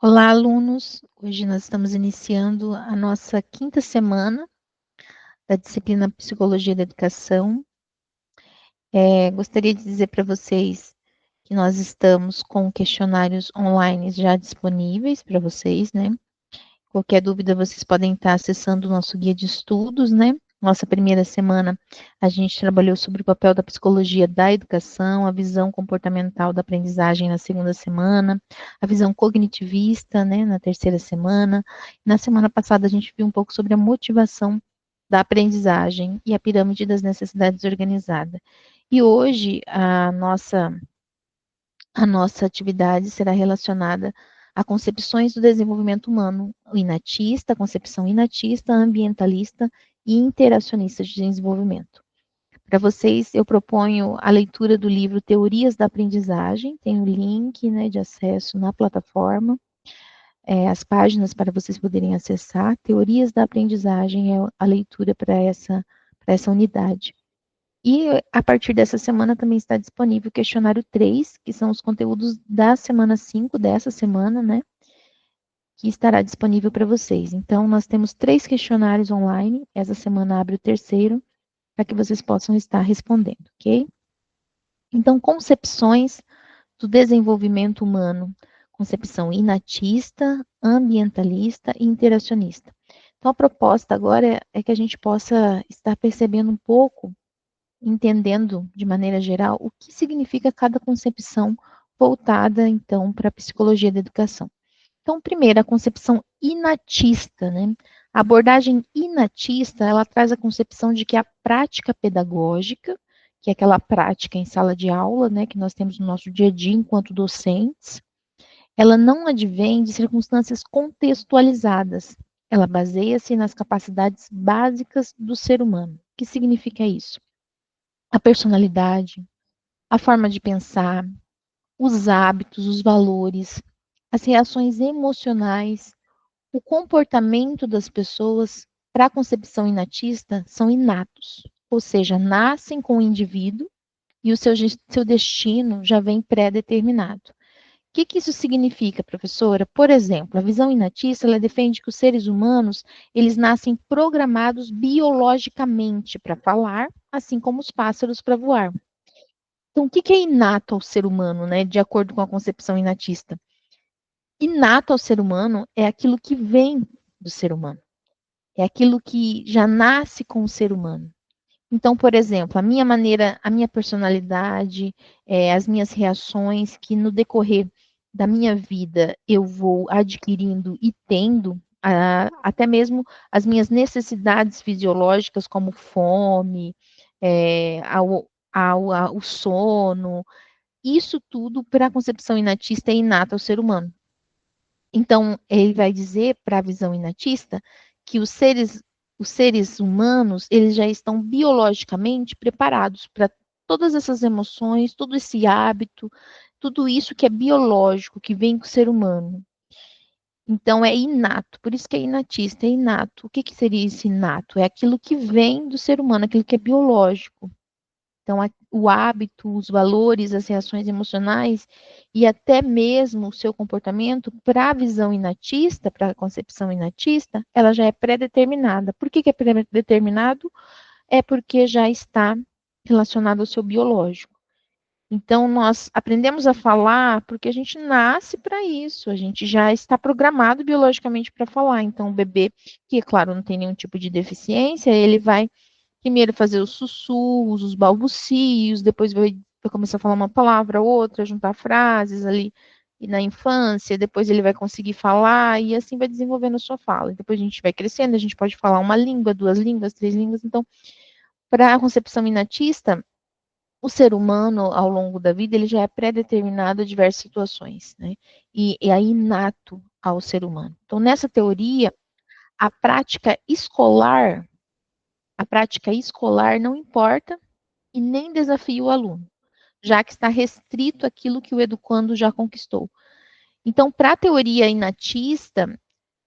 Olá, alunos! Hoje nós estamos iniciando a nossa quinta semana da disciplina Psicologia da Educação. Gostaria de dizer para vocês que nós estamos com questionários online já disponíveis para vocês, né? Qualquer dúvida, vocês podem estar acessando o nosso guia de estudos, né? Nossa primeira semana, a gente trabalhou sobre o papel da psicologia da educação, a visão comportamental da aprendizagem na segunda semana, a visão cognitivista, né, na terceira semana. Na semana passada, a gente viu um pouco sobre a motivação da aprendizagem e a pirâmide das necessidades organizada. E hoje, a nossa atividade será relacionada a concepções do desenvolvimento humano, o inatista, a concepção inatista, ambientalista e interacionista de desenvolvimento. Para vocês, eu proponho a leitura do livro Teorias da Aprendizagem, tem o link, né, de acesso na plataforma, as páginas para vocês poderem acessar. Teorias da Aprendizagem é a leitura para essa unidade. E a partir dessa semana também está disponível o questionário 3, que são os conteúdos da semana 5, dessa semana, né? Que estará disponível para vocês. Então, nós temos 3 questionários online. Essa semana abre o terceiro, para que vocês possam estar respondendo, ok? Então, concepções do desenvolvimento humano. Concepção inatista, ambientalista e interacionista. Então, a proposta agora é que a gente possa estar percebendo um pouco, entendendo de maneira geral o que significa cada concepção voltada então para a psicologia da educação. Então, primeiro, a concepção inatista, né? A abordagem inatista, ela traz a concepção de que a prática pedagógica, que é aquela prática em sala de aula, né, que nós temos no nosso dia a dia enquanto docentes, ela não advém de circunstâncias contextualizadas. Ela baseia-se nas capacidades básicas do ser humano. O que significa isso? A personalidade, a forma de pensar, os hábitos, os valores, as reações emocionais, o comportamento das pessoas, para a concepção inatista, são inatos, ou seja, nascem com o indivíduo e o seu destino já vem pré-determinado. O que isso significa, professora? Por exemplo, a visão inatista, ela defende que os seres humanos, eles nascem programados biologicamente para falar, assim como os pássaros para voar. Então, o que é inato ao ser humano, né, de acordo com a concepção inatista? Inato ao ser humano é aquilo que vem do ser humano, é aquilo que já nasce com o ser humano. Então, por exemplo, a minha maneira, a minha personalidade, as minhas reações, que no decorrer da minha vida eu vou adquirindo e tendo, até mesmo as minhas necessidades fisiológicas, como fome, o sono, isso tudo, para a concepção inatista, é inato ao ser humano. Então, ele vai dizer, para a visão inatista, que os seres humanos, eles já estão biologicamente preparados para todas essas emoções, todo esse hábito, tudo isso que é biológico, que vem com o ser humano. Então, é inato, por isso que é inatista, é inato. O que seria esse inato? É aquilo que vem do ser humano, aquilo que é biológico. Então, o hábito, os valores, as reações emocionais e até mesmo o seu comportamento, para a visão inatista, para a concepção inatista, ela já é pré-determinada. Por que é pré-determinado? É porque já está relacionado ao seu biológico. Então, nós aprendemos a falar porque a gente nasce para isso, a gente já está programado biologicamente para falar. Então, o bebê, que, é claro, não tem nenhum tipo de deficiência, ele vai primeiro fazer os sussurros, os balbucios, depois vai começar a falar uma palavra, outra, juntar frases ali e na infância, depois ele vai conseguir falar e assim vai desenvolvendo a sua fala. E depois a gente vai crescendo, a gente pode falar uma língua, 2 línguas, 3 línguas. Então, para a concepção inatista, o ser humano, ao longo da vida, ele já é pré-determinado a diversas situações, né? E é inato ao ser humano. Então, nessa teoria, a prática escolar a prática escolar não importa e nem desafia o aluno, já que está restrito àquilo que o educando já conquistou. Então, para a teoria inatista,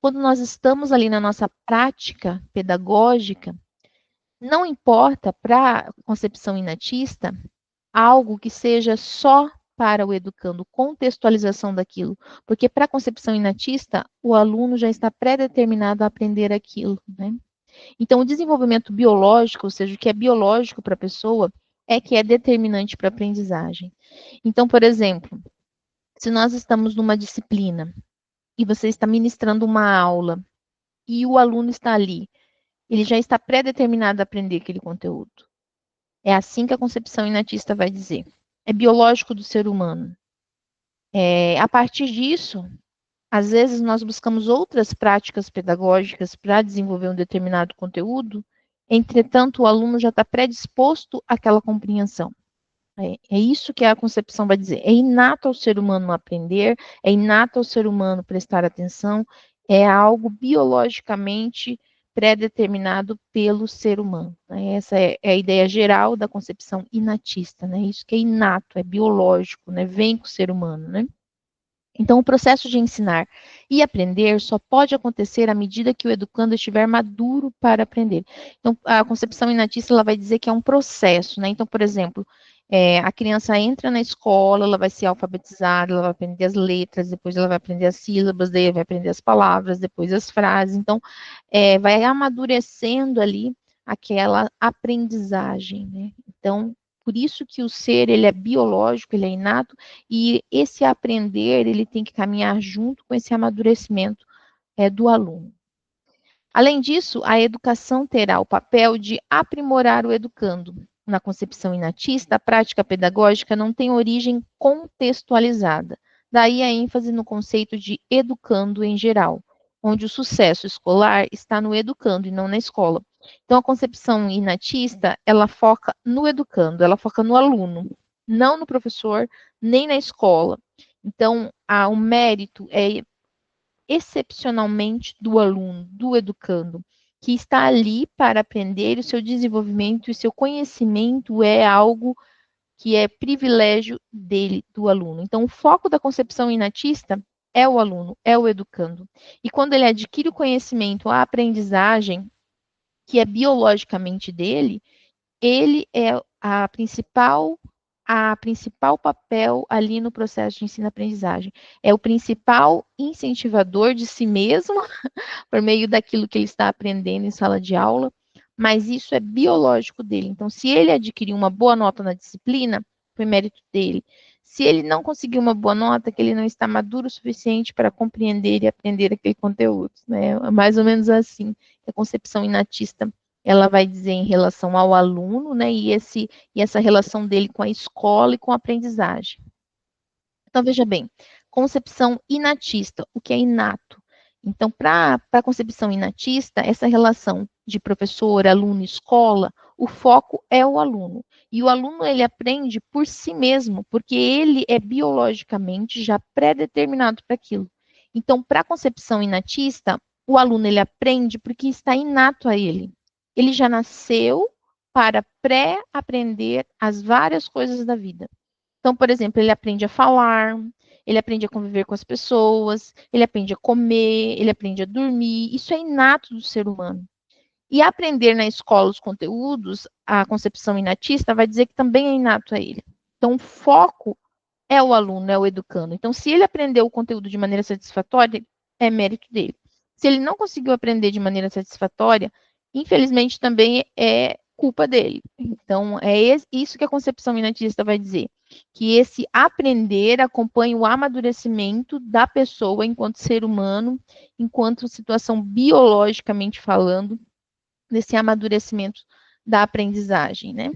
quando nós estamos ali na nossa prática pedagógica, não importa para a concepção inatista algo que seja só para o educando contextualização daquilo, porque para a concepção inatista, o aluno já está pré-determinado a aprender aquilo, né? Então, o desenvolvimento biológico, ou seja, o que é biológico para a pessoa, é que é determinante para a aprendizagem. Então, por exemplo, se nós estamos numa disciplina e você está ministrando uma aula e o aluno está ali, ele já está pré-determinado a aprender aquele conteúdo. É assim que a concepção inatista vai dizer. É biológico do ser humano. A partir disso, às vezes nós buscamos outras práticas pedagógicas para desenvolver um determinado conteúdo, entretanto, o aluno já está predisposto àquela compreensão. É isso que a concepção vai dizer. É inato ao ser humano aprender, é inato ao ser humano prestar atenção, é algo biologicamente pré-determinado pelo ser humano. Né? Essa é a ideia geral da concepção inatista, né? Isso que é inato, é biológico, né? Vem com o ser humano, né? Então, o processo de ensinar e aprender só pode acontecer à medida que o educando estiver maduro para aprender. Então, a concepção inatista ela vai dizer que é um processo, né? Então, por exemplo, a criança entra na escola, ela vai ser alfabetizada, ela vai aprender as letras, depois ela vai aprender as sílabas, daí vai aprender as palavras, depois as frases. Então, vai amadurecendo ali aquela aprendizagem, né? Então, por isso que o ser, ele é biológico, ele é inato, e esse aprender, ele tem que caminhar junto com esse amadurecimento do aluno. Além disso, a educação terá o papel de aprimorar o educando. Na concepção inatista, a prática pedagógica não tem origem contextualizada. Daí a ênfase no conceito de educando em geral, onde o sucesso escolar está no educando e não na escola. Então, a concepção inatista, ela foca no educando, ela foca no aluno, não no professor, nem na escola. Então, o mérito é excepcionalmente do aluno, do educando, que está ali para aprender, o seu desenvolvimento e seu conhecimento é algo que é privilégio dele, do aluno. Então, o foco da concepção inatista é o aluno, é o educando. E quando ele adquire o conhecimento, a aprendizagem, que é biologicamente dele, ele é a principal papel ali no processo de ensino-aprendizagem. É o principal incentivador de si mesmo, por meio daquilo que ele está aprendendo em sala de aula, mas isso é biológico dele. Então, se ele adquirir uma boa nota na disciplina, foi mérito dele. Se ele não conseguir uma boa nota, que ele não está maduro o suficiente para compreender e aprender aquele conteúdo. Né? É mais ou menos assim que a concepção inatista ela vai dizer em relação ao aluno, né, e essa relação dele com a escola e com a aprendizagem. Então, veja bem, concepção inatista, o que é inato. Então, para a concepção inatista, essa relação de professor, aluno, escola, o foco é o aluno. E o aluno, ele aprende por si mesmo, porque ele é biologicamente já pré-determinado para aquilo. Então, para a concepção inatista, o aluno, ele aprende porque está inato a ele. Ele já nasceu para pré-aprender as várias coisas da vida. Então, por exemplo, ele aprende a falar, ele aprende a conviver com as pessoas, ele aprende a comer, ele aprende a dormir. Isso é inato do ser humano. E aprender na escola os conteúdos, a concepção inatista vai dizer que também é inato a ele. Então, o foco é o aluno, é o educando. Então, se ele aprendeu o conteúdo de maneira satisfatória, é mérito dele. Se ele não conseguiu aprender de maneira satisfatória, infelizmente também é culpa dele. Então, é isso que a concepção inatista vai dizer, que esse aprender acompanha o amadurecimento da pessoa enquanto ser humano, enquanto situação biologicamente falando, desse amadurecimento da aprendizagem, né?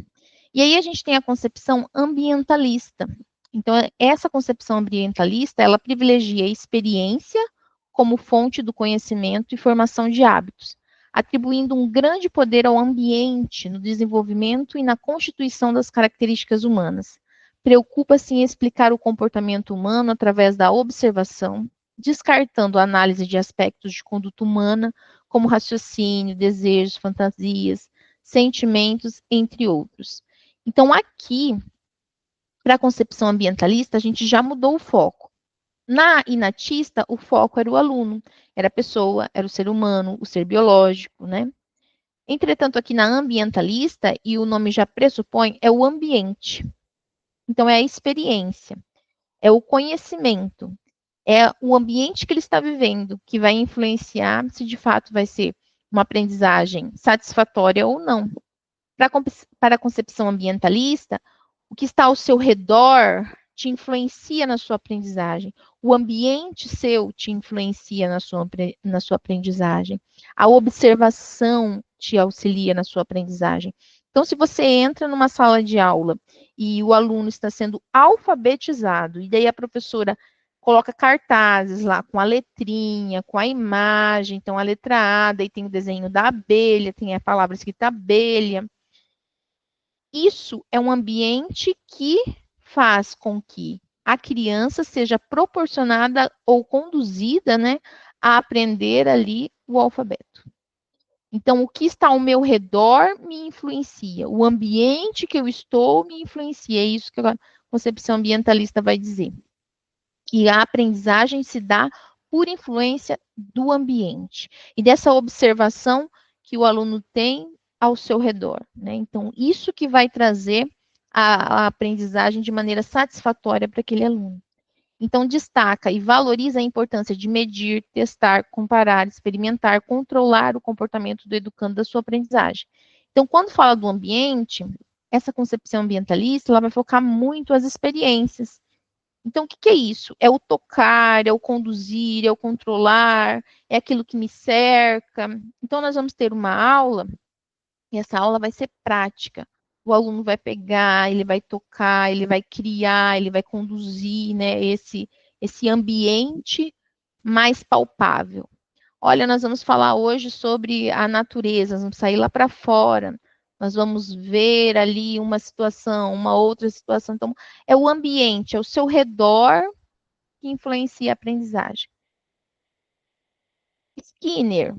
E aí a gente tem a concepção ambientalista. Então, essa concepção ambientalista, ela privilegia a experiência como fonte do conhecimento e formação de hábitos, atribuindo um grande poder ao ambiente no desenvolvimento e na constituição das características humanas. Preocupa-se em explicar o comportamento humano através da observação, descartando a análise de aspectos de conduta humana, como raciocínio, desejos, fantasias, sentimentos, entre outros. Então, aqui, para a concepção ambientalista, a gente já mudou o foco. Na inatista, o foco era o aluno, era a pessoa, era o ser humano, o ser biológico, né? Entretanto, aqui na ambientalista, e o nome já pressupõe, é o ambiente. Então, é a experiência. é o conhecimento, é o ambiente que ele está vivendo que vai influenciar se de fato vai ser uma aprendizagem satisfatória ou não. Para a concepção ambientalista, o que está ao seu redor te influencia na sua aprendizagem. O ambiente seu te influencia na sua aprendizagem. A observação te auxilia na sua aprendizagem. Então, se você entra numa sala de aula e o aluno está sendo alfabetizado, e daí a professora coloca cartazes lá com a letrinha, com a imagem, então a letra A, daí tem o desenho da abelha, tem a palavra escrita abelha. Isso é um ambiente que faz com que a criança seja proporcionada ou conduzida, né, a aprender ali o alfabeto. Então, o que está ao meu redor me influencia, o ambiente que eu estou me influencia. É isso que a concepção ambientalista vai dizer. Que a aprendizagem se dá por influência do ambiente e dessa observação que o aluno tem ao seu redor, né? Então, isso que vai trazer a aprendizagem de maneira satisfatória para aquele aluno. Então, destaca e valoriza a importância de medir, testar, comparar, experimentar, controlar o comportamento do educando da sua aprendizagem. Então, quando fala do ambiente, essa concepção ambientalista, ela vai focar muito as experiências. Então, o que é isso? É o tocar, é o conduzir, é o controlar, é aquilo que me cerca. Então, nós vamos ter uma aula, e essa aula vai ser prática. O aluno vai pegar, ele vai tocar, ele vai criar, ele vai conduzir, né, esse ambiente mais palpável. Olha, nós vamos falar hoje sobre a natureza, nós vamos sair lá para fora, nós vamos ver ali uma situação, uma outra situação. Então, é o ambiente, é o seu redor que influencia a aprendizagem. Skinner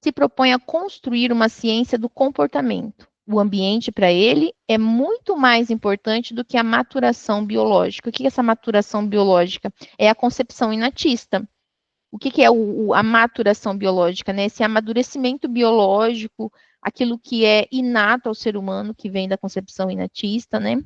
se propõe a construir uma ciência do comportamento. O ambiente, para ele, é muito mais importante do que a maturação biológica. O que é essa maturação biológica? É a concepção inatista. O que é a maturação biológica, né? Esse amadurecimento biológico, aquilo que é inato ao ser humano, que vem da concepção inatista, né?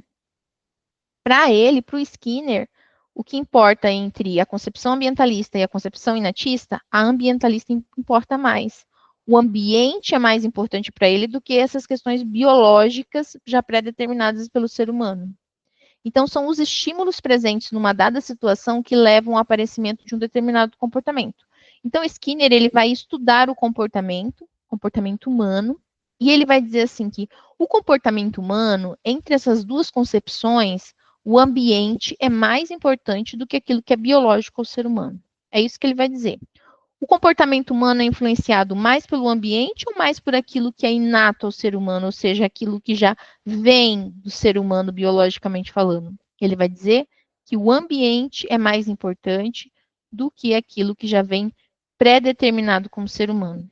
Para ele, para o Skinner, o que importa entre a concepção ambientalista e a concepção inatista, a ambientalista importa mais. O ambiente é mais importante para ele do que essas questões biológicas já pré-determinadas pelo ser humano. Então, são os estímulos presentes numa dada situação que levam ao aparecimento de um determinado comportamento. Então, Skinner ele vai estudar o comportamento humano, e ele vai dizer assim que o comportamento humano, entre essas duas concepções, o ambiente é mais importante do que aquilo que é biológico ao ser humano. É isso que ele vai dizer. O comportamento humano é influenciado mais pelo ambiente ou mais por aquilo que é inato ao ser humano, ou seja, aquilo que já vem do ser humano biologicamente falando? Ele vai dizer que o ambiente é mais importante do que aquilo que já vem pré-determinado como ser humano.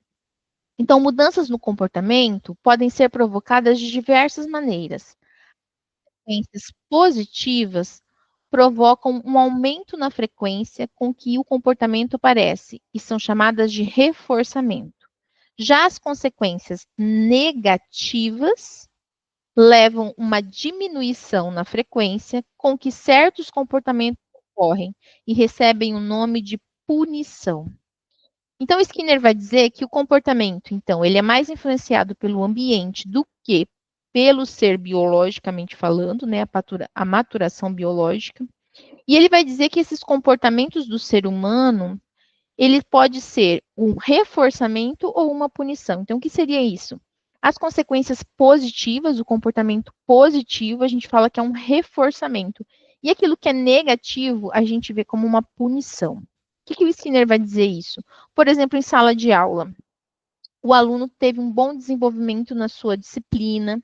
Então, mudanças no comportamento podem ser provocadas de diversas maneiras. Consequências positivas provocam um aumento na frequência com que o comportamento aparece e são chamadas de reforçamento. Já as consequências negativas levam uma diminuição na frequência com que certos comportamentos ocorrem e recebem o nome de punição. Então, Skinner vai dizer que o comportamento, então, ele é mais influenciado pelo ambiente do que pelo ser biologicamente falando, né, a maturação biológica. E ele vai dizer que esses comportamentos do ser humano, ele pode ser um reforçamento ou uma punição. Então, o que seria isso? As consequências positivas, o comportamento positivo, a gente fala que é um reforçamento. E aquilo que é negativo, a gente vê como uma punição. O que o Skinner vai dizer isso? Por exemplo, em sala de aula, o aluno teve um bom desenvolvimento na sua disciplina,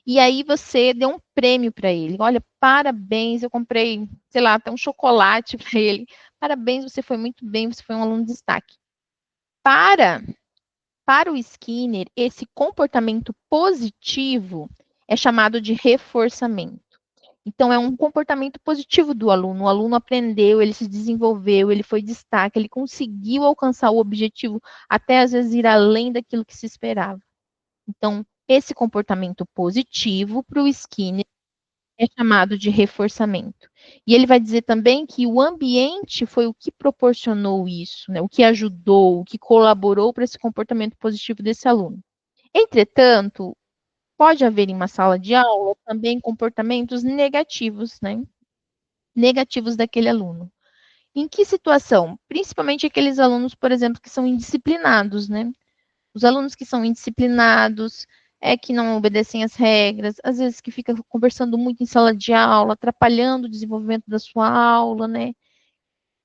e aí você deu um prêmio para ele. Olha, parabéns, eu comprei, sei lá, até um chocolate para ele. Parabéns, você foi muito bem, você foi um aluno de destaque. Para o Skinner, esse comportamento positivo é chamado de reforçamento. Então, é um comportamento positivo do aluno. O aluno aprendeu, ele se desenvolveu, ele foi destaque, ele conseguiu alcançar o objetivo, até às vezes ir além daquilo que se esperava. Então, esse comportamento positivo para o Skinner É chamado de reforçamento. E ele vai dizer também que o ambiente foi o que proporcionou isso, né? O que ajudou, o que colaborou para esse comportamento positivo desse aluno. Entretanto, pode haver em uma sala de aula também comportamentos negativos, né? Negativos daquele aluno. Em que situação? Principalmente aqueles alunos, por exemplo, que são indisciplinados, né? Os alunos que são indisciplinados, que não obedecem às regras, às vezes que fica conversando muito em sala de aula, atrapalhando o desenvolvimento da sua aula, né?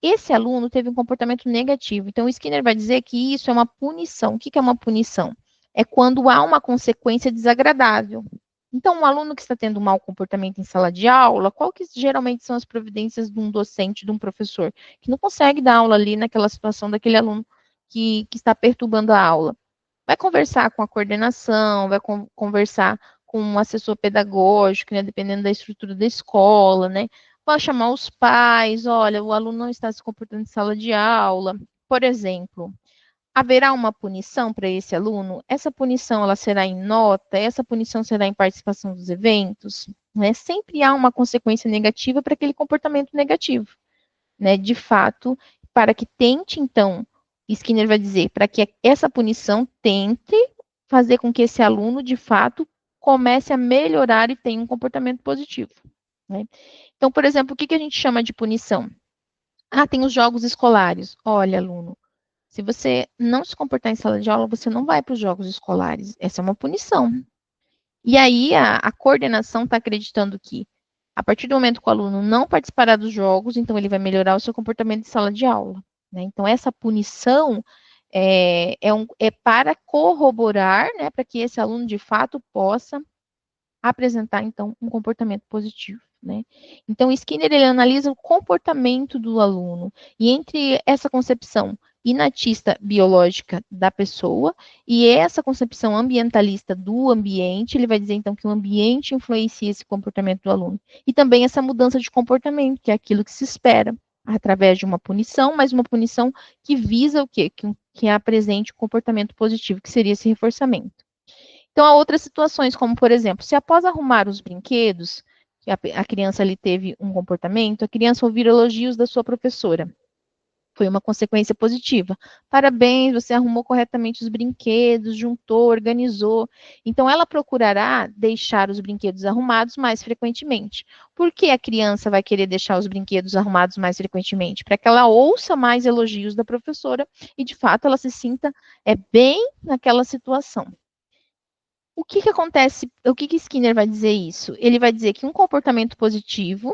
Esse aluno teve um comportamento negativo. Então, o Skinner vai dizer que isso é uma punição. O que é uma punição? É quando há uma consequência desagradável. Então, um aluno que está tendo um mau comportamento em sala de aula, qual que geralmente são as providências de um docente, de um professor, que não consegue dar aula ali naquela situação daquele aluno que está perturbando a aula? Vai conversar com a coordenação, vai conversar com um assessor pedagógico, né, dependendo da estrutura da escola, né? Vai chamar os pais, olha, o aluno não está se comportando em sala de aula. Por exemplo, haverá uma punição para esse aluno? Essa punição ela será em nota? Essa punição será em participação dos eventos? Né? Sempre há uma consequência negativa para aquele comportamento negativo, né? De fato, para que tente, então, Skinner vai dizer, para que essa punição tente fazer com que esse aluno, de fato, comece a melhorar e tenha um comportamento positivo. Né? Então, por exemplo, o que a gente chama de punição? Ah, tem os jogos escolares. Olha, aluno, se você não se comportar em sala de aula, você não vai para os jogos escolares. Essa é uma punição. E aí a coordenação está acreditando que, a partir do momento que o aluno não participará dos jogos, então ele vai melhorar o seu comportamento em sala de aula. Né? Então, essa punição é para corroborar, né, para que esse aluno de fato possa apresentar, então, um comportamento positivo. Né? Então, Skinner ele analisa o comportamento do aluno e entre essa concepção inatista biológica da pessoa e essa concepção ambientalista do ambiente, ele vai dizer então que o ambiente influencia esse comportamento do aluno e também essa mudança de comportamento, que é aquilo que se espera através de uma punição, mas uma punição que visa o quê? Que apresente o comportamento positivo, que seria esse reforçamento. Então, há outras situações, como, por exemplo, se após arrumar os brinquedos, que a criança ali teve um comportamento, a criança ouvir elogios da sua professora. Foi uma consequência positiva. Parabéns, você arrumou corretamente os brinquedos, juntou, organizou. Então, ela procurará deixar os brinquedos arrumados mais frequentemente. Por que a criança vai querer deixar os brinquedos arrumados mais frequentemente? Para que ela ouça mais elogios da professora e, de fato, ela se sinta bem naquela situação. O que acontece? O que Skinner vai dizer isso? Ele vai dizer que um comportamento positivo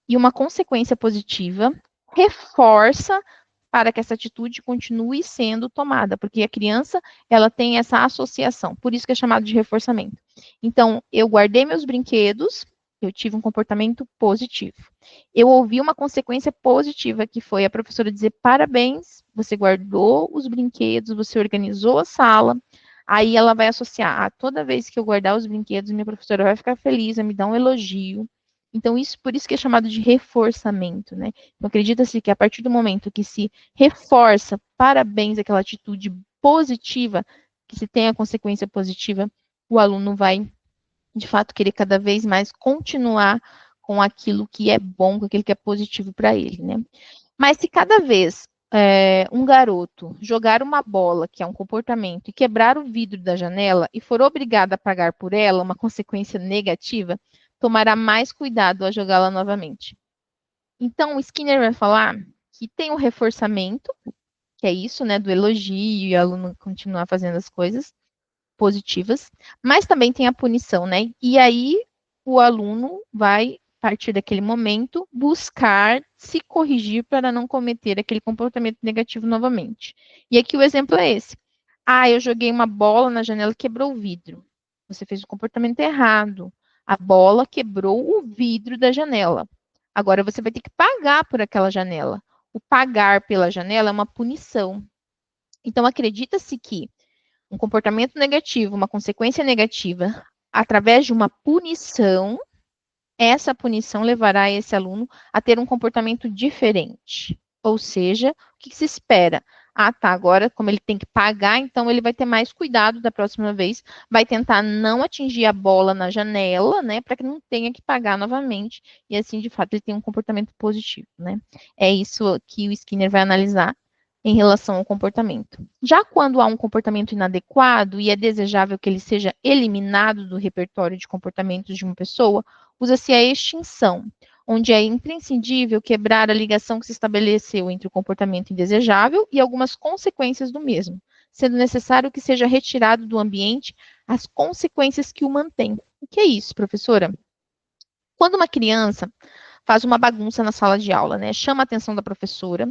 e uma consequência positiva reforça para que essa atitude continue sendo tomada, porque a criança ela tem essa associação, por isso que é chamado de reforçamento. Então, eu guardei meus brinquedos, eu tive um comportamento positivo. Eu ouvi uma consequência positiva, que foi a professora dizer parabéns, você guardou os brinquedos, você organizou a sala. Aí ela vai associar, toda vez que eu guardar os brinquedos, minha professora vai ficar feliz, vai me dar um elogio. Então, por isso que é chamado de reforçamento, né? Então, acredita-se que a partir do momento que se reforça, parabéns, aquela atitude positiva, que se tem a consequência positiva, o aluno vai, de fato, querer cada vez mais continuar com aquilo que é bom, com aquilo que é positivo para ele, né? Mas se cada vez um garoto jogar uma bola, que é um comportamento, e quebrar o vidro da janela e for obrigado a pagar por ela, uma consequência negativa, tomará mais cuidado ao jogá-la novamente. Então, o Skinner vai falar que tem o reforçamento, que é isso, né, do elogio e o aluno continuar fazendo as coisas positivas, mas também tem a punição, né? E aí o aluno vai, a partir daquele momento, buscar se corrigir para não cometer aquele comportamento negativo novamente. E aqui o exemplo é esse. Ah, eu joguei uma bola na janela e quebrou o vidro. Você fez o comportamento errado. A bola quebrou o vidro da janela. Agora você vai ter que pagar por aquela janela. O pagar pela janela é uma punição. Então, acredita-se que um comportamento negativo, uma consequência negativa, através de uma punição, essa punição levará esse aluno a ter um comportamento diferente. Ou seja, o que se espera? Ah, tá, agora, como ele tem que pagar, então ele vai ter mais cuidado da próxima vez, vai tentar não atingir a bola na janela, né, para que não tenha que pagar novamente, e assim, de fato, ele tem um comportamento positivo, né. É isso que o Skinner vai analisar em relação ao comportamento. Já quando há um comportamento inadequado e é desejável que ele seja eliminado do repertório de comportamentos de uma pessoa, usa-se a extinção, onde é imprescindível quebrar a ligação que se estabeleceu entre o comportamento indesejável e algumas consequências do mesmo, sendo necessário que seja retirado do ambiente as consequências que o mantêm. O que é isso, professora? Quando uma criança faz uma bagunça na sala de aula, né, chama a atenção da professora,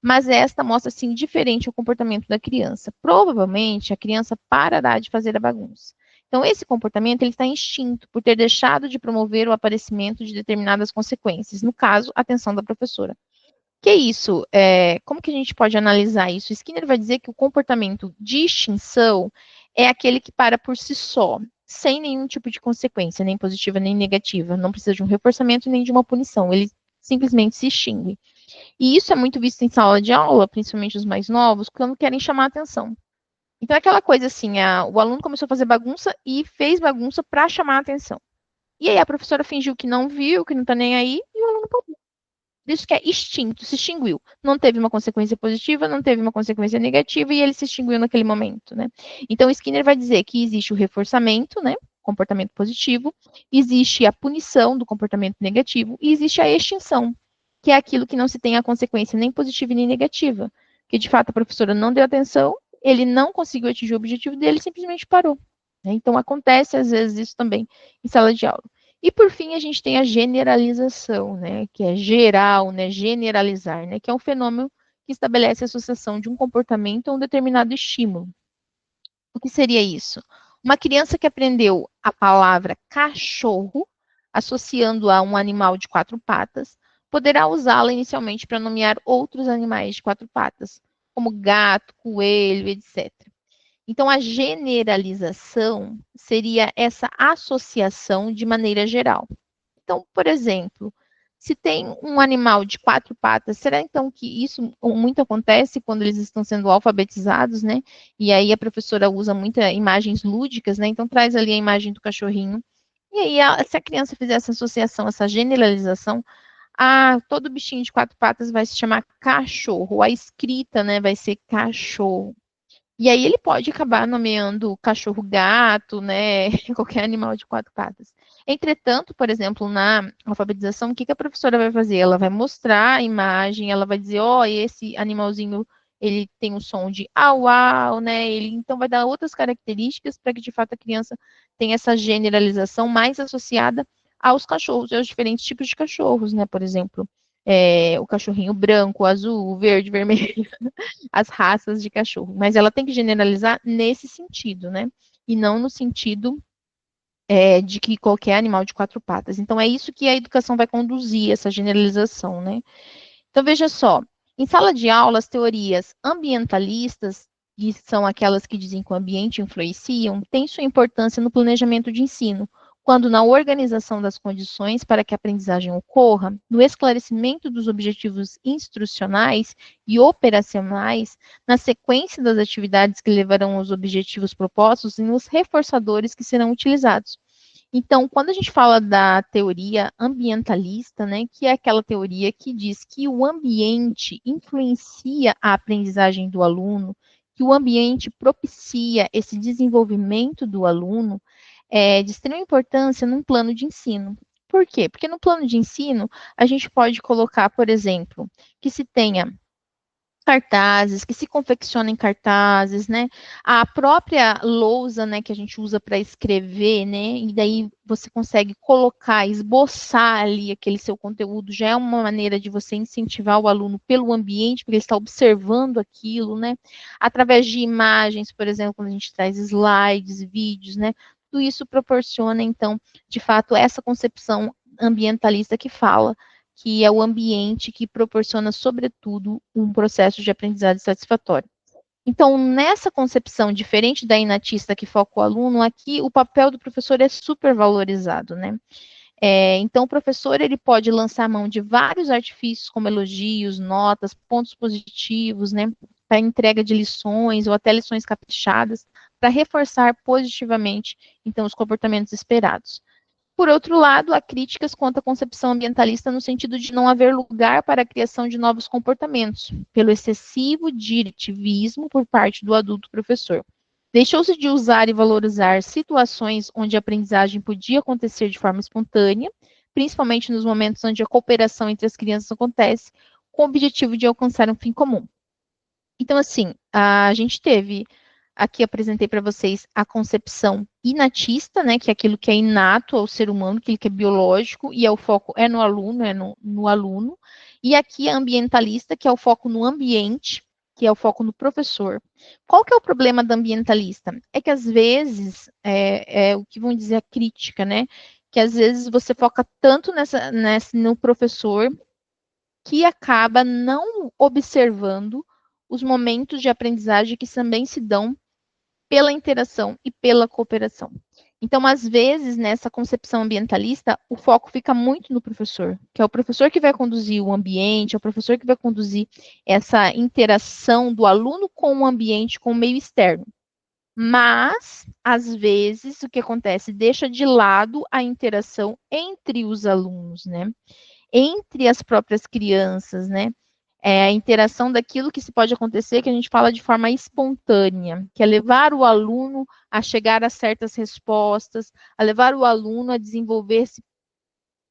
mas esta mostra-se indiferente ao comportamento da criança. Provavelmente, a criança parará de fazer a bagunça. Então, esse comportamento ele está extinto por ter deixado de promover o aparecimento de determinadas consequências, no caso, a atenção da professora. Que é isso? Como que a gente pode analisar isso? Skinner vai dizer que o comportamento de extinção é aquele que para por si só, sem nenhum tipo de consequência, nem positiva nem negativa. Não precisa de um reforçamento nem de uma punição. Ele simplesmente se extingue. E isso é muito visto em sala de aula, principalmente os mais novos, quando querem chamar a atenção. Então, é aquela coisa assim, o aluno começou a fazer bagunça e fez bagunça para chamar a atenção. E aí a professora fingiu que não viu, que não está nem aí, e o aluno parou. Isso que é extinto, se extinguiu. Não teve uma consequência positiva, não teve uma consequência negativa, e ele se extinguiu naquele momento, né? Então, Skinner vai dizer que existe o reforçamento, né? Comportamento positivo, existe a punição do comportamento negativo, e existe a extinção, que é aquilo que não se tem a consequência nem positiva nem negativa. Que de fato a professora não deu atenção, ele não conseguiu atingir o objetivo dele, simplesmente parou. Né? Então, acontece às vezes isso também em sala de aula. E por fim, a gente tem a generalização, né, que é geral, né, generalizar, né, que é um fenômeno que estabelece a associação de um comportamento a um determinado estímulo. O que seria isso? Uma criança que aprendeu a palavra cachorro, associando a um animal de quatro patas, poderá usá-la inicialmente para nomear outros animais de quatro patas, como gato, coelho, etc. Então, a generalização seria essa associação de maneira geral. Então, por exemplo, se tem um animal de quatro patas, será então que isso muito acontece quando eles estão sendo alfabetizados, né? E aí a professora usa muitas imagens lúdicas, né? Então traz ali a imagem do cachorrinho. E aí, se a criança fizer essa associação, essa generalização, todo bichinho de quatro patas vai se chamar cachorro. A escrita, né, vai ser cachorro. E aí ele pode acabar nomeando cachorro-gato, né, qualquer animal de quatro patas. Entretanto, por exemplo, na alfabetização, o que a professora vai fazer? Ela vai mostrar a imagem, ela vai dizer, esse animalzinho, ele tem um som de au, au, né, ele então vai dar outras características para que, de fato, a criança tenha essa generalização mais associada aos cachorros, aos diferentes tipos de cachorros, né, por exemplo, o cachorrinho branco, azul, verde, vermelho, as raças de cachorro, mas ela tem que generalizar nesse sentido, né? E não no sentido de que qualquer animal de quatro patas. Então, é isso que a educação vai conduzir, essa generalização, né? Então, veja só, em sala de aula, as teorias ambientalistas, que são aquelas que dizem que o ambiente influenciam, têm sua importância no planejamento de ensino, quando na organização das condições para que a aprendizagem ocorra, no esclarecimento dos objetivos instrucionais e operacionais, na sequência das atividades que levarão aos objetivos propostos e nos reforçadores que serão utilizados. Então, quando a gente fala da teoria ambientalista, né, que é aquela teoria que diz que o ambiente influencia a aprendizagem do aluno, que o ambiente propicia esse desenvolvimento do aluno, é de extrema importância num plano de ensino. Por quê? Porque no plano de ensino, a gente pode colocar, por exemplo, que se tenha cartazes, que se confeccionem cartazes, né? A própria lousa, né, que a gente usa para escrever, né? E daí você consegue colocar, esboçar ali aquele seu conteúdo, já é uma maneira de você incentivar o aluno pelo ambiente, porque ele está observando aquilo, né? Através de imagens, por exemplo, quando a gente traz slides, vídeos, né? Tudo isso proporciona, então, de fato, essa concepção ambientalista que fala que é o ambiente que proporciona, sobretudo, um processo de aprendizagem satisfatório. Então, nessa concepção diferente da inatista que foca o aluno, aqui o papel do professor é super valorizado, né? Então, o professor ele pode lançar mão de vários artifícios, como elogios, notas, pontos positivos, né? para entrega de lições ou até lições caprichadas, para reforçar positivamente, então, os comportamentos esperados. Por outro lado, há críticas quanto à concepção ambientalista no sentido de não haver lugar para a criação de novos comportamentos, pelo excessivo diretivismo por parte do adulto professor. Deixou-se de usar e valorizar situações onde a aprendizagem podia acontecer de forma espontânea, principalmente nos momentos onde a cooperação entre as crianças acontece, com o objetivo de alcançar um fim comum. Então, assim, a gente teve, aqui apresentei para vocês a concepção inatista, né, que é aquilo que é inato ao ser humano, aquilo que é biológico, e o foco é no aluno, no aluno. E aqui a ambientalista, que é o foco no ambiente, que é o foco no professor. Qual que é o problema da ambientalista? É que às vezes, é o que vão dizer a crítica, né, que às vezes você foca tanto no professor, que acaba não observando os momentos de aprendizagem que também se dão pela interação e pela cooperação. Então, às vezes, nessa concepção ambientalista, o foco fica muito no professor, que é o professor que vai conduzir o ambiente, é o professor que vai conduzir essa interação do aluno com o ambiente, com o meio externo. Mas, às vezes, o que acontece? Deixa de lado a interação entre os alunos, né? Entre as próprias crianças, né? É a interação daquilo que se pode acontecer, que a gente fala de forma espontânea, que é levar o aluno a chegar a certas respostas, a levar o aluno a desenvolver-se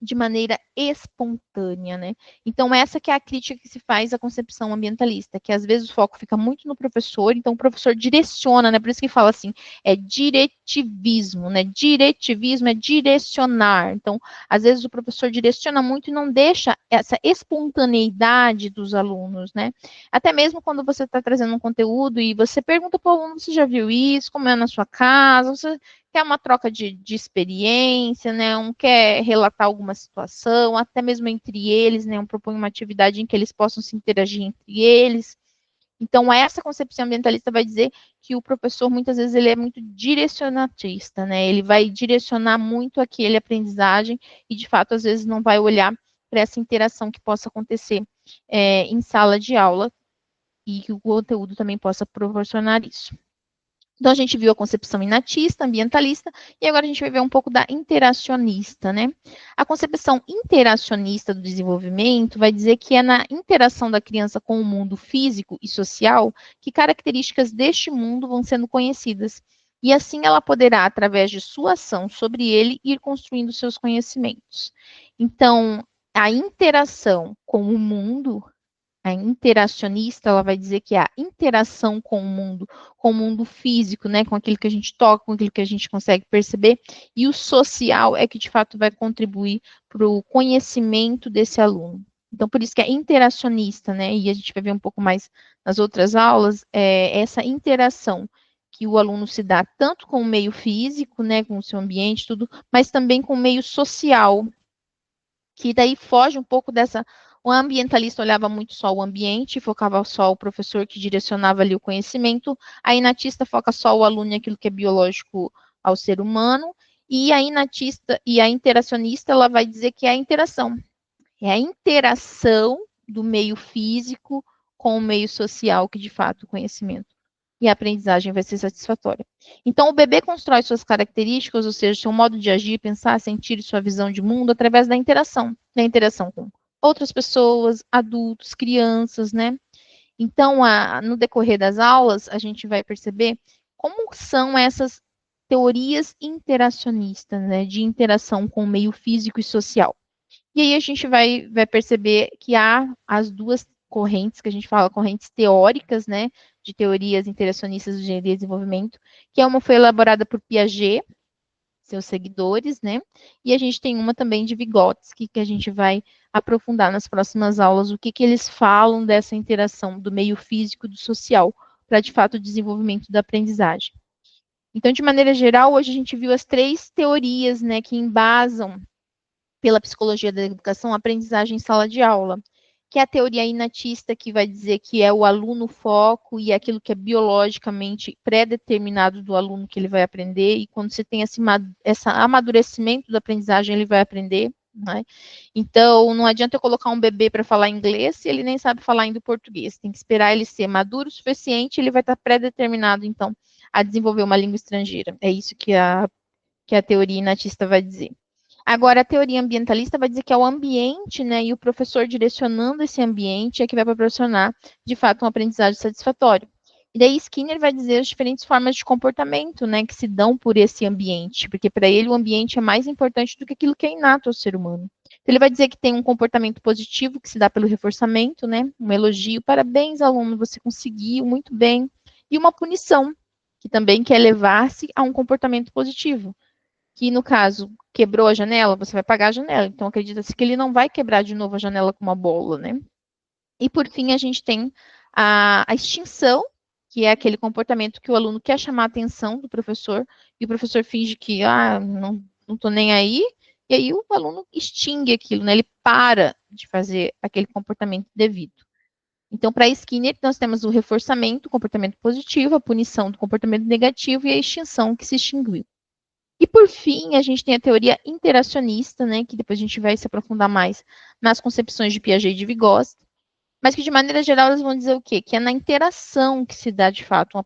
de maneira espontânea, né? Então, essa que é a crítica que se faz à concepção ambientalista, que às vezes o foco fica muito no professor, então o professor direciona, né? Por isso que fala assim, é diretivismo, né? Diretivismo é direcionar. Então, às vezes o professor direciona muito e não deixa essa espontaneidade dos alunos, né? Até mesmo quando você está trazendo um conteúdo e você pergunta para o aluno, você já viu isso? Como é na sua casa? Você quer uma troca de experiência, né? Um quer relatar alguma situação, até mesmo entre eles, né? Um propõe uma atividade em que eles possam se interagir entre eles. Então, essa concepção ambientalista vai dizer que o professor, muitas vezes, ele é muito direcionatista, né? Ele vai direcionar muito aquele aprendizagem e, de fato, às vezes não vai olhar para essa interação que possa acontecer em sala de aula e que o conteúdo também possa proporcionar isso. Então, a gente viu a concepção inatista, ambientalista, e agora a gente vai ver um pouco da interacionista, né? A concepção interacionista do desenvolvimento vai dizer que é na interação da criança com o mundo físico e social que características deste mundo vão sendo conhecidas. E assim ela poderá, através de sua ação sobre ele, ir construindo seus conhecimentos. Então, a interação com o mundo, a interacionista, ela vai dizer que é a interação com o mundo físico, né, com aquilo que a gente toca, com aquilo que a gente consegue perceber, e o social é que de fato vai contribuir para o conhecimento desse aluno. Então, por isso que é interacionista, né, e a gente vai ver um pouco mais nas outras aulas, essa interação que o aluno se dá tanto com o meio físico, né, com o seu ambiente, tudo, mas também com o meio social, que daí foge um pouco dessa. O ambientalista olhava muito só o ambiente, focava só o professor que direcionava ali o conhecimento, a inatista foca só o aluno e aquilo que é biológico ao ser humano, e a inatista e a interacionista, ela vai dizer que é a interação. É a interação do meio físico com o meio social que, de fato, o conhecimento e a aprendizagem vai ser satisfatória. Então, o bebê constrói suas características, ou seja, seu modo de agir, pensar, sentir e sua visão de mundo através da interação com outras pessoas, adultos, crianças, né? Então, no decorrer das aulas, a gente vai perceber como são essas teorias interacionistas, né, de interação com o meio físico e social. E aí a gente vai perceber que há as duas correntes, que a gente fala correntes teóricas, né, de teorias interacionistas de engenharia e desenvolvimento, que uma foi elaborada por Piaget, seus seguidores, né, e a gente tem uma também de Vygotsky, que a gente vai aprofundar nas próximas aulas, o que eles falam dessa interação do meio físico e do social, para, de fato, o desenvolvimento da aprendizagem. Então, de maneira geral, hoje a gente viu as três teorias, né, que embasam pela psicologia da educação, a aprendizagem em sala de aula, que é a teoria inatista, que vai dizer que é o aluno foco e é aquilo que é biologicamente pré-determinado do aluno que ele vai aprender, e quando você tem esse amadurecimento da aprendizagem, ele vai aprender. né? Então, não adianta eu colocar um bebê para falar inglês se ele nem sabe falar ainda o português. Tem que esperar ele ser maduro o suficiente, ele vai estar pré-determinado, então, a desenvolver uma língua estrangeira. É isso que a teoria inatista vai dizer. Agora, a teoria ambientalista vai dizer que é o ambiente, né, e o professor direcionando esse ambiente é que vai proporcionar, de fato, uma aprendizagem satisfatória. E daí Skinner vai dizer as diferentes formas de comportamento, né, que se dão por esse ambiente, porque para ele o ambiente é mais importante do que aquilo que é inato ao ser humano. Então, ele vai dizer que tem um comportamento positivo que se dá pelo reforçamento, né, um elogio, parabéns, aluno, você conseguiu muito bem, e uma punição, que também quer levar-se a um comportamento positivo, que no caso quebrou a janela, você vai pagar a janela. Então acredita-se que ele não vai quebrar de novo a janela com uma bola, né? E por fim a gente tem a extinção, que é aquele comportamento que o aluno quer chamar a atenção do professor e o professor finge que não tô nem aí, e aí o aluno extingue aquilo, né? Ele para de fazer aquele comportamento devido. Então, para Skinner, nós temos o reforçamento, o comportamento positivo, a punição do comportamento negativo e a extinção que se extinguiu. E por fim, a gente tem a teoria interacionista, né, que depois a gente vai se aprofundar mais nas concepções de Piaget e de Vygotsky, mas que de maneira geral elas vão dizer o quê? Que é na interação que se dá de fato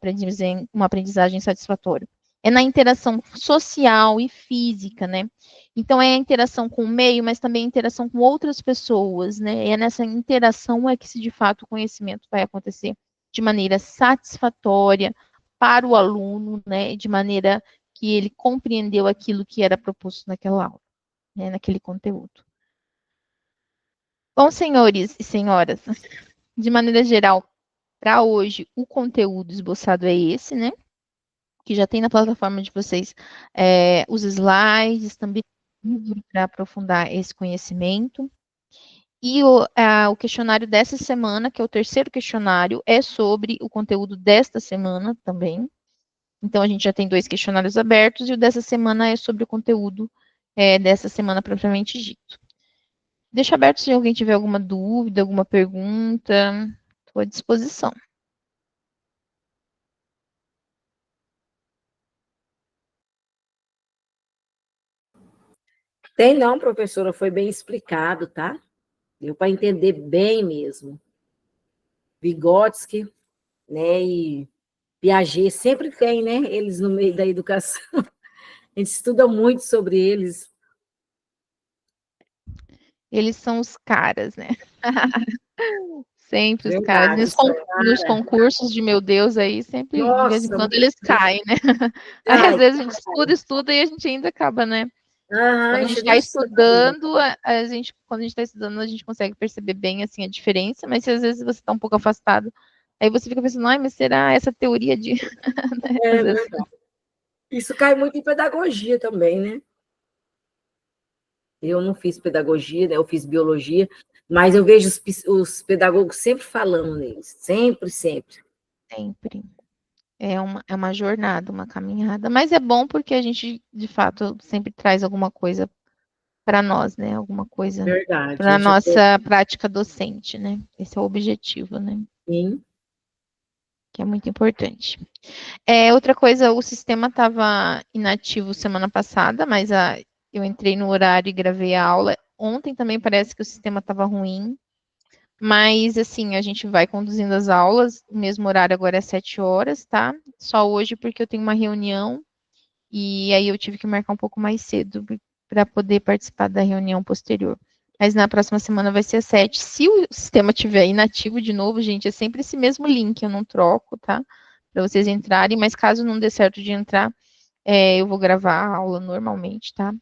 uma aprendizagem satisfatória. É na interação social e física, né? Então é a interação com o meio, mas também a interação com outras pessoas, né? É nessa interação é que se de fato o conhecimento vai acontecer de maneira satisfatória para o aluno, né? De maneira que ele compreendeu aquilo que era proposto naquela aula, né? Naquele conteúdo. Bom, senhores e senhoras, de maneira geral, para hoje, o conteúdo esboçado é esse, né? Que já tem na plataforma de vocês os slides, também para aprofundar esse conhecimento. E o questionário dessa semana, que é o terceiro questionário, é sobre o conteúdo desta semana também. Então, a gente já tem 2 questionários abertos, e o dessa semana é sobre o conteúdo dessa semana propriamente dito. Deixo aberto se alguém tiver alguma dúvida, alguma pergunta, estou à disposição. Tem não, professora, foi bem explicado, tá? Deu para entender bem mesmo. Vygotsky, né, e Piaget sempre tem, né, eles no meio da educação. A gente estuda muito sobre eles. Eles são os caras, né? Sempre os caras. Verdade. Nos concursos de meu Deus aí, sempre, de vez em Nossa, quando, eles caem, né? Aí, às ai, vezes, a gente estuda e a gente ainda acaba, né? Quando a gente chega está um saco. estudando, quando a gente está estudando, a gente consegue perceber bem, assim, a diferença, mas se às vezes você está um pouco afastado, aí você fica pensando, ai, mas será essa teoria de... né? Às É vezes, verdade. Isso cai muito em pedagogia também, né? Eu não fiz pedagogia, né? Eu fiz biologia, mas eu vejo os pedagogos sempre falando neles, sempre, sempre. sempre. É uma jornada, uma caminhada, mas é bom porque a gente, de fato, sempre traz alguma coisa para nós, né? Alguma coisa Verdade. A para a gente nossa prática docente, né? Esse é o objetivo, né? sim. Que é muito importante. Outra coisa, o sistema estava inativo semana passada, mas eu entrei no horário e gravei a aula. Ontem também parece que o sistema estava ruim, mas assim, a gente vai conduzindo as aulas, o mesmo horário agora é 7 horas, tá? Só hoje porque eu tenho uma reunião e aí eu tive que marcar um pouco mais cedo para poder participar da reunião posterior. Mas na próxima semana vai ser às 7. Se o sistema estiver inativo de novo, gente, é sempre esse mesmo link, eu não troco, tá? Para vocês entrarem, mas caso não dê certo de entrar, eu vou gravar a aula normalmente, tá?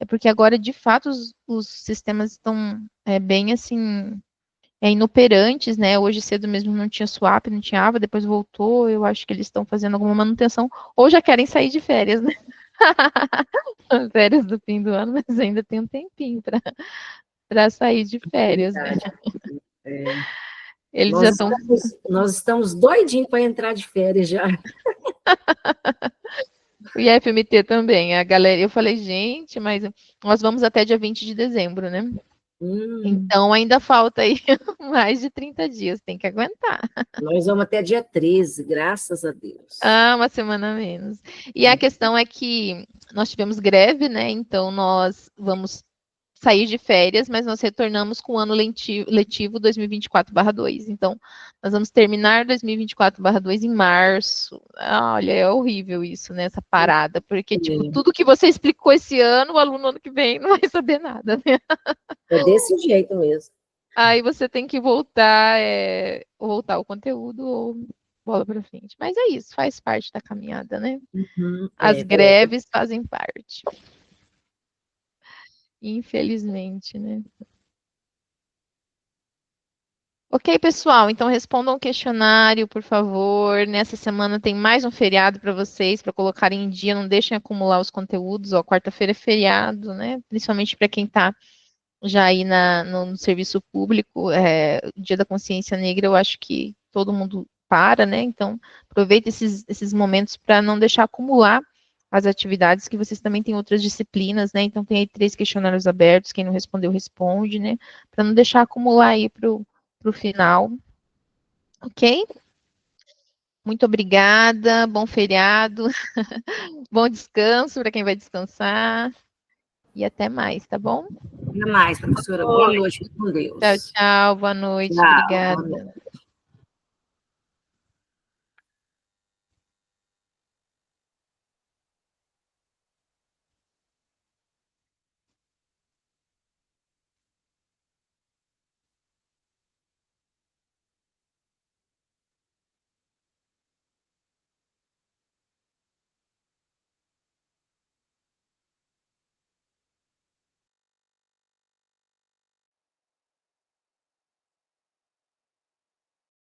É porque agora, de fato, os sistemas estão bem assim, inoperantes, né? Hoje cedo mesmo não tinha swap, não tinha AVA, depois voltou. Eu acho que eles estão fazendo alguma manutenção, ou já querem sair de férias, né? Férias do fim do ano, mas ainda tem um tempinho para sair de férias, né? Verdade. É. Eles já estão. Nós estamos doidinhos para entrar de férias já. O IFMT também, a galera. Eu falei, gente, mas nós vamos até dia 20 de dezembro, né? Hum, Então ainda falta aí mais de 30 dias, tem que aguentar. nós vamos até dia 13, graças a Deus. Ah, uma semana a menos. E a questão é que nós tivemos greve, né? Então nós vamos sair de férias, mas nós retornamos com o ano letivo 2024/2. Então, nós vamos terminar 2024/2 em março. Olha, é horrível isso, né? Essa parada, porque, tipo, tudo que você explicou esse ano, o aluno ano que vem não vai saber nada, né? É desse jeito mesmo. Aí você tem que voltar o conteúdo ou bola para frente. Mas é isso, faz parte da caminhada, né? As greves fazem parte. Infelizmente, né? Ok, pessoal, então respondam o questionário, por favor. Nessa semana tem mais um feriado para vocês, para colocarem em dia, não deixem acumular os conteúdos. Ó, quarta-feira é feriado, né? Principalmente para quem está já aí no serviço público, Dia da Consciência Negra, eu acho que todo mundo para, né? Então, aproveite esses momentos para não deixar acumular as atividades, que vocês também têm outras disciplinas, né? Então, tem aí 3 questionários abertos, quem não respondeu, responde, né? Para não deixar acumular aí para o final, ok? Muito obrigada, bom feriado, bom descanso para quem vai descansar, e até mais, tá bom? Até mais, professora. Boa noite, com Deus. Tchau, tchau, boa noite, Tchau, obrigada. boa noite.